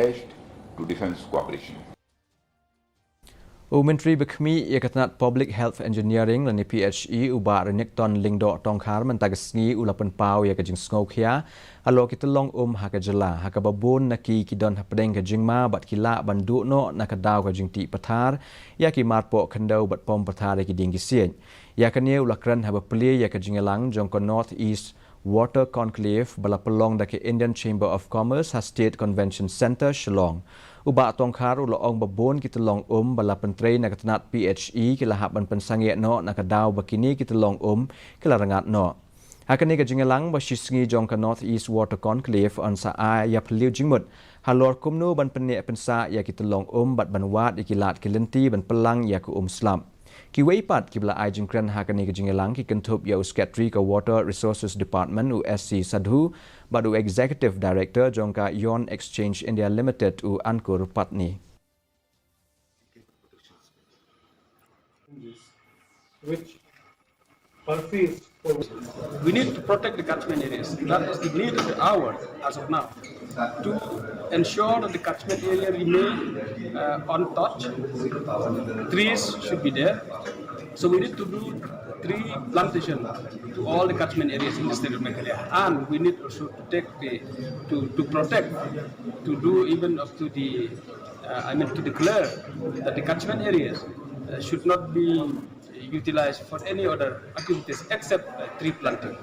pledged to defence cooperation. Menteri Bekmi Iakat Public Health Engineering dan PHE ubah renyek ton lingdo tongkar mentagasngi ulapan pau ya kajing sngokia alo kita long haka Jylla haka babun naki kidon hapdeng ke Jingma bat kila banduk no na Kadaw ke Jingtih Pathar ya ki marpo Khyndew bat pom Pathar ya ki ding kisien ya kania ulakran haba peli ya ke Jinglang jongko North East Water Conclave bala pelong daki Indian Chamber of Commerce State Convention Center Tyllong. Ubak tongkar uloong babon kita long bala pentrai na katanat PHE kila haban pensangi no na Kadaw bakini kita long kila rangat no. Hakani ka Jinglang basisngi jongka North East Water Conclave on sa ya peliu jingmut. Halor kumnu ban penek pensa ya kita long bat banwat ikilat kilenti ban pelang ya ku slam. Ki weipat ki bala ai jingkran hakani ke Jinglang ki kentup ya uskatri ke Water Resources Department USC Sadhu badu Executive Director jongka Yon Exchange India Limited Ankur Patni. Which purpose we need to protect the catchment areas. That is the need of the hour as of now. To ensure that the catchment area remain untouched, trees should be there. So we need to do tree plantation to all the catchment areas in the state of Meghalaya, and we need also to take to protect, to do even up to the to declare that the catchment areas should not be utilized for any other activities except tree planting.